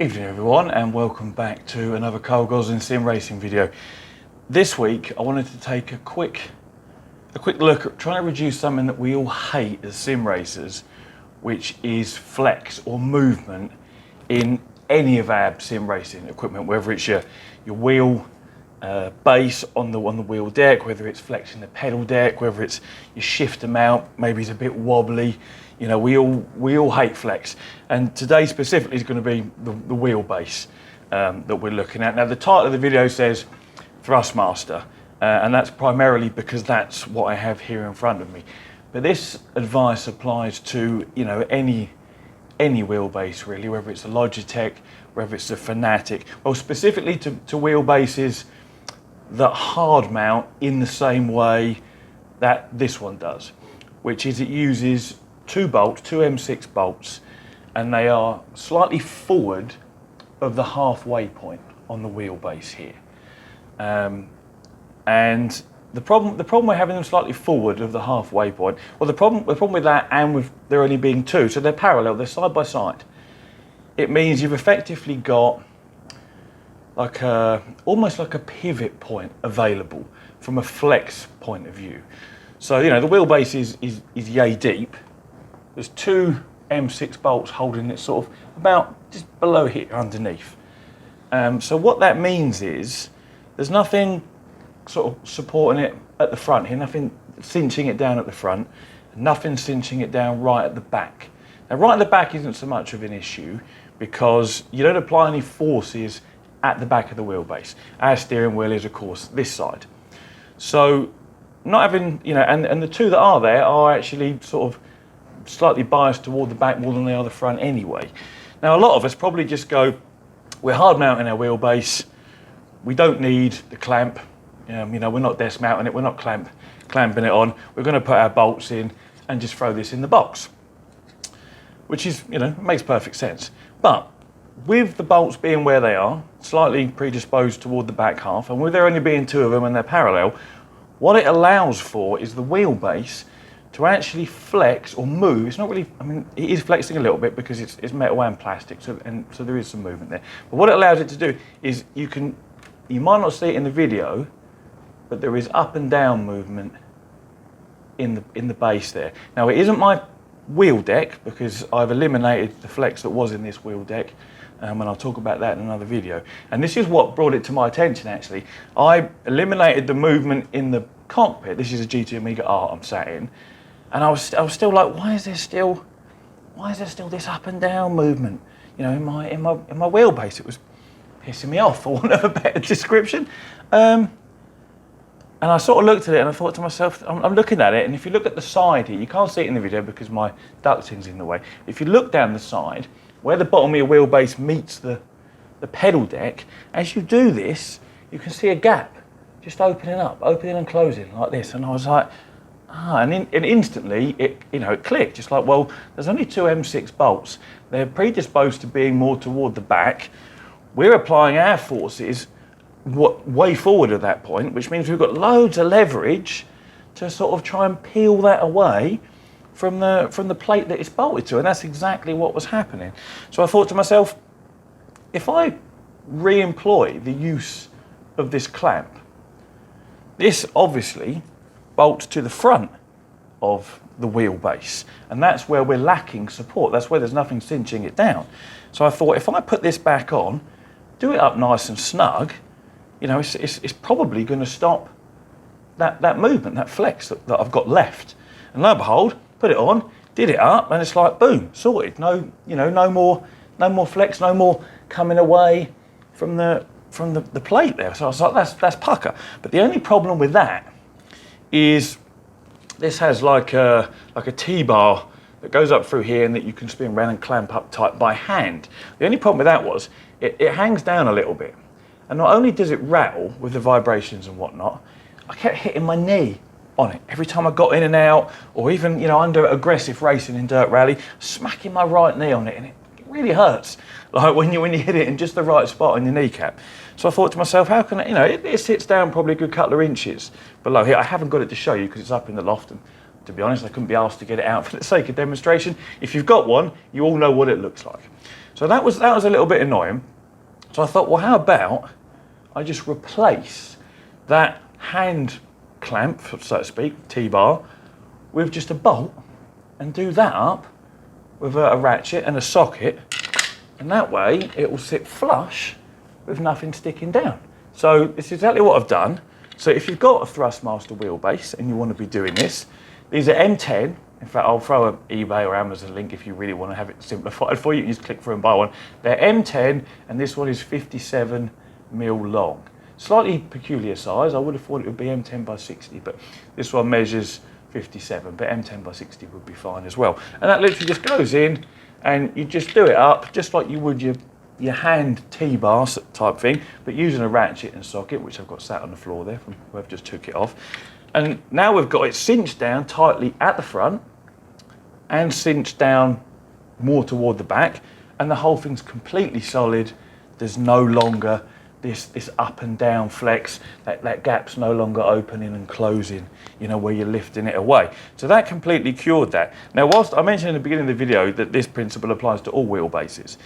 Evening everyone, and welcome back to another Carl Gosling sim racing video. This week I wanted to take a quick look at trying to reduce something that we all hate as sim racers, which is flex or movement in any of our sim racing equipment, whether it's your wheel base on the wheel deck, whether it's flexing the pedal deck, whether it's your shifter mount, maybe it's a bit wobbly. You know, we all hate flex, and today specifically is going to be the wheel base that we're looking at. Now, the title of the video says Thrustmaster, and that's primarily because that's what I have here in front of me. But this advice applies to, you know, any wheelbase really, whether it's a Logitech, whether it's a Fanatic, well, specifically to wheelbases that hard mount in the same way that this one does, which is it uses two M6 bolts, and they are slightly forward of the halfway point on the wheelbase here. And the problem we're having them slightly forward of the halfway point, well, the problem with that, and with there only being two, so they're parallel, they're side by side. It means you've effectively got like almost like a pivot point available from a flex point of view. So, you know, the wheelbase is yay deep. There's two M6 bolts holding it sort of about just below here underneath. So what that means is there's nothing sort of supporting it at the front here, nothing cinching it down at the front, nothing cinching it down right at the back. Now, right at the back isn't so much of an issue because you don't apply any forces at the back of the wheelbase. Our steering wheel is, of course, this side. So not having, you know, and the two that are there are actually sort of slightly biased toward the back more than they are the front anyway. Now, a lot of us probably just go, we're hard mounting our wheelbase, we don't need the clamp, you know, we're not desk mounting it, we're not clamping it on, we're going to put our bolts in and just throw this in the box, which is, you know, makes perfect sense. But with the bolts being where they are, slightly predisposed toward the back half, and with there only being two of them and they're parallel, what it allows for is the wheelbase to actually flex or move. It's not really, I mean, it is flexing a little bit because it's metal and plastic, so there is some movement there. But what it allows it to do is you might not see it in the video, but there is up and down movement in the base there. Now, it isn't my wheel deck because I've eliminated the flex that was in this wheel deck, and I'll talk about that in another video. And this is what brought it to my attention, actually. I eliminated the movement in the cockpit. This is a GT Amiga R I'm sat in, and I was still like, why is there still this up and down movement, you know, in my wheelbase? It was pissing me off, for want of a better description. And I sort of looked at it and I thought to myself, I'm looking at it, and if you look at the side here, you can't see it in the video because my ducting's in the way. If you look down the side, where the bottom of your wheelbase meets the pedal deck, as you do this, you can see a gap just opening and closing like this. And I was like, and instantly it clicked. Just like, well, there's only two M6 bolts. They're predisposed to being more toward the back. We're applying our forces way forward at that point, which means we've got loads of leverage to sort of try and peel that away from the plate that it's bolted to, and that's exactly what was happening. So I thought to myself, if I re-employ the use of this clamp, this obviously bolts to the front of the wheelbase, and that's where we're lacking support. That's where there's nothing cinching it down. So I thought, if I put this back on, do it up nice and snug, you know, it's probably going to stop that movement, that flex that I've got left. And lo and behold, put it on, did it up, and it's like, boom, sorted. No, you know, no more flex, no more coming away from the plate there. So I was like, that's pucker. But the only problem with that is this has like a T-bar that goes up through here and that you can spin around and clamp up tight by hand. The only problem with that was it hangs down a little bit. And not only does it rattle with the vibrations and whatnot, I kept hitting my knee on it every time I got in and out, or even, you know, under aggressive racing in dirt rally, smacking my right knee on it, and it really hurts, like when you hit it in just the right spot on your kneecap. So I thought to myself, how can I, you know, it sits down probably a good couple of inches below here. I haven't got it to show you because it's up in the loft, and to be honest, I couldn't be asked to get it out for the sake of demonstration. If you've got one, you all know what it looks like. So that was a little bit annoying. So I thought, well, how about I just replace that hand clamp, so to speak, T-bar, with just a bolt and do that up with a ratchet and a socket, and that way it will sit flush with nothing sticking down. So it's exactly what I've done. So if you've got a Thrustmaster wheelbase and you want to be doing this, these are M10. In fact, I'll throw an eBay or Amazon link if you really want to have it simplified for you. You just click through and buy one. They're M10, and this one is 57 mil long. Slightly peculiar size. I would have thought it would be M10 by 60, but this one measures 57, but M10 by 60 would be fine as well. And that literally just goes in, and you just do it up, just like you would your hand T-bar type thing, but using a ratchet and socket, which I've got sat on the floor there from whoever just took it off. And now we've got it cinched down tightly at the front and cinched down more toward the back, and the whole thing's completely solid. There's no longer this up and down flex, that gap's no longer opening and closing, you know, where you're lifting it away. So that completely cured that. Now, whilst I mentioned in the beginning of the video that this principle applies to all wheelbases,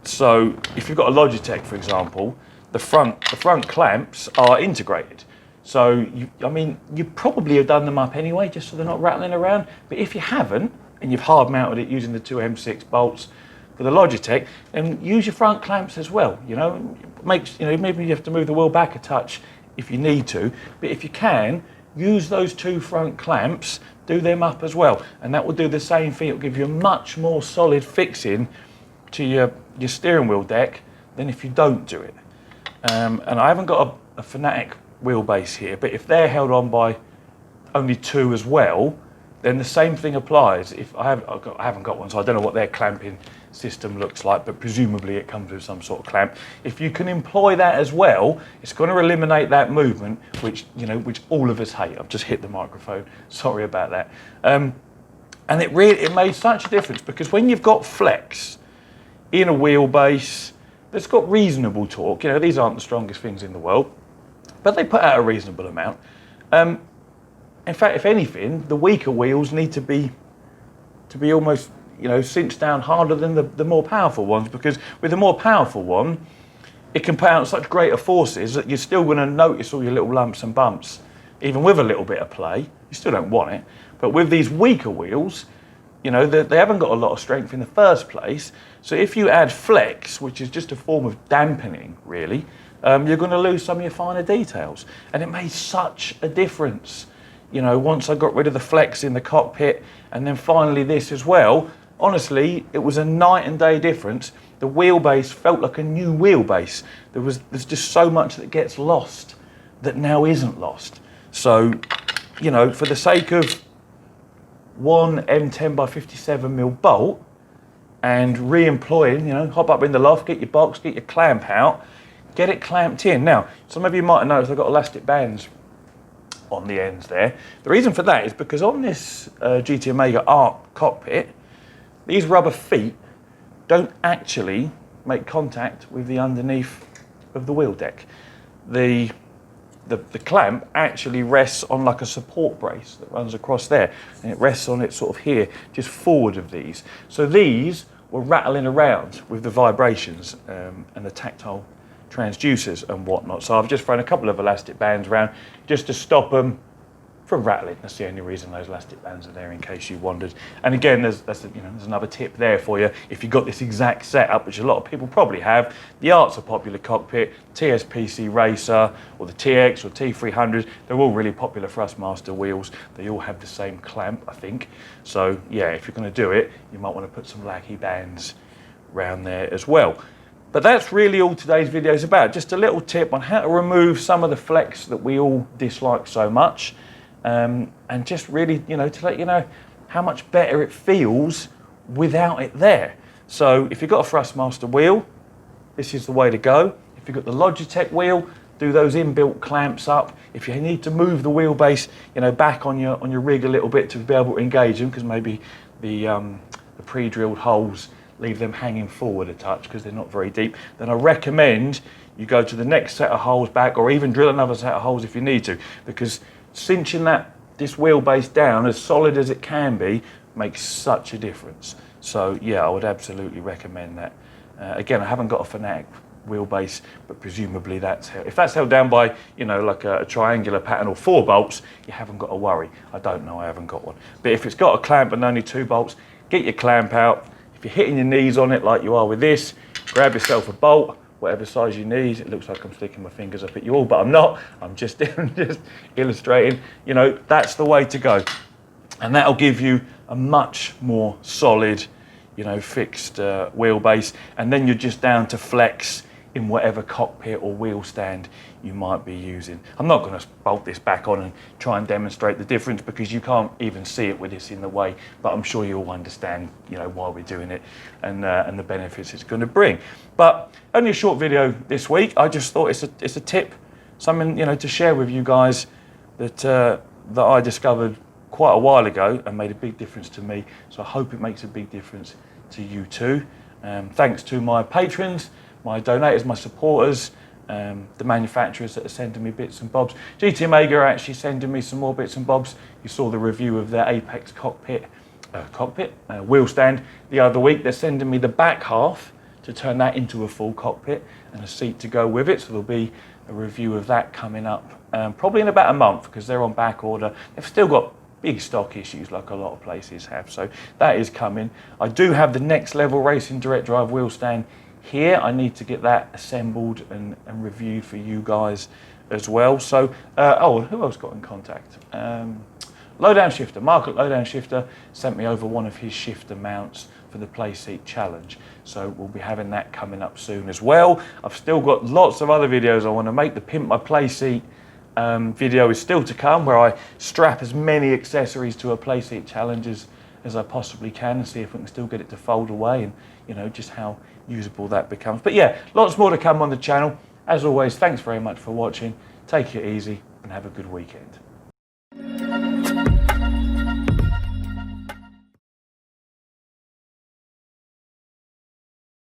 so if you've got a Logitech, for example, the front clamps are integrated. So, you probably have done them up anyway, just so they're not rattling around. But if you haven't, and you've hard mounted it using the two M6 bolts for the Logitech, then use your front clamps as well. You know, maybe you have to move the wheel back a touch if you need to, but if you can, use those two front clamps, do them up as well, and that will do the same thing. It'll give you a much more solid fixing to your steering wheel deck than if you don't do it. And I haven't got a Fanatic wheelbase here, but if they're held on by only two as well, then the same thing applies. If I haven't got one, so I don't know what their clamping system looks like, but presumably it comes with some sort of clamp. If you can employ that as well, it's going to eliminate that movement, which all of us hate. I've just hit the microphone. Sorry about that. And it made such a difference, because when you've got flex in a wheelbase that's got reasonable torque, you know, these aren't the strongest things in the world, but they put out a reasonable amount. In fact, if anything, the weaker wheels need to be almost, you know, cinched down harder than the more powerful ones, because with the more powerful one, it can put out such greater forces that you're still going to notice all your little lumps and bumps, even with a little bit of play. You still don't want it. But with these weaker wheels, you know, they haven't got a lot of strength in the first place. So if you add flex, which is just a form of dampening, really, you're going to lose some of your finer details. And it made such a difference. You know, once I got rid of the flex in the cockpit, and then finally this as well, honestly, it was a night and day difference. The wheelbase felt like a new wheelbase. There's just so much that gets lost that now isn't lost. So, you know, for the sake of one M10 by 57 mil bolt and re-employing, you know, hop up in the loft, get your box, get your clamp out, get it clamped in. Now, some of you might have noticed I've got elastic bands on the ends there. The reason for that is because on this GT Omega Arc cockpit, these rubber feet don't actually make contact with the underneath of the wheel deck. The clamp actually rests on like a support brace that runs across there, and it rests on it sort of here, just forward of these. So these were rattling around with the vibrations and the tactile transducers and whatnot. So I've just thrown a couple of elastic bands around just to stop them from rattling. That's the only reason those elastic bands are there, in case you wondered. And again, there's another tip there for you. If you've got this exact setup, which a lot of people probably have, the Arc's a popular cockpit, TS PC Racer, or the TX or T300, they're all really popular Thrustmaster wheels. They all have the same clamp, I think. So yeah, if you're going to do it, you might want to put some lackey bands around there as well. But that's really all today's video is about. Just a little tip on how to remove some of the flex that we all dislike so much. And just really, you know, to let you know how much better it feels without it there. So if you've got a Thrustmaster wheel, this is the way to go. If you've got the Logitech wheel, do those inbuilt clamps up. If you need to move the wheelbase, you know, back on your rig a little bit to be able to engage them, because maybe the pre-drilled holes leave them hanging forward a touch because they're not very deep, then I recommend you go to the next set of holes back, or even drill another set of holes if you need to, because cinching this wheelbase down as solid as it can be makes such a difference. So yeah, I would absolutely recommend that. Again, I haven't got a Fanatic wheelbase, but presumably if that's held down by, you know, like a triangular pattern or 4 bolts, you haven't got to worry. I don't know, I haven't got one. But if it's got a clamp and only 2 bolts, get your clamp out. If you're hitting your knees on it like you are with this, grab yourself a bolt, whatever size you need. It looks like I'm sticking my fingers up at you all, but I'm not. I'm just illustrating. You know, that's the way to go. And that'll give you a much more solid, you know, fixed wheelbase. And then you're just down to flex in whatever cockpit or wheel stand you might be using. I'm not going to bolt this back on and try and demonstrate the difference because you can't even see it with this in the way, but I'm sure you'll understand, you know, why we're doing it and the benefits it's going to bring. But only a short video this week. I just thought it's a tip, something, you know, to share with you guys that I discovered quite a while ago and made a big difference to me. So I hope it makes a big difference to you too. Thanks to my patrons, my donators, my supporters, the manufacturers that are sending me bits and bobs. GT Omega are actually sending me some more bits and bobs. You saw the review of their Apex wheel stand the other week. They're sending me the back half to turn that into a full cockpit and a seat to go with it. So there'll be a review of that coming up probably in about a month because they're on back order. They've still got big stock issues like a lot of places have. So that is coming. I do have the Next Level Racing direct drive wheel stand here. I need to get that assembled and reviewed for you guys as well. So, who else got in contact? Lowdown Shifter, Mark at Lowdown Shifter sent me over one of his shifter mounts for the Playseat Challenge. So we'll be having that coming up soon as well. I've still got lots of other videos I want to make. The Pimp My Playseat video is still to come, where I strap as many accessories to a Playseat Challenge as I possibly can and see if we can still get it to fold away and, you know, just how usable that becomes. But yeah, lots more to come on the channel. As always, thanks very much for watching. Take it easy and have a good weekend.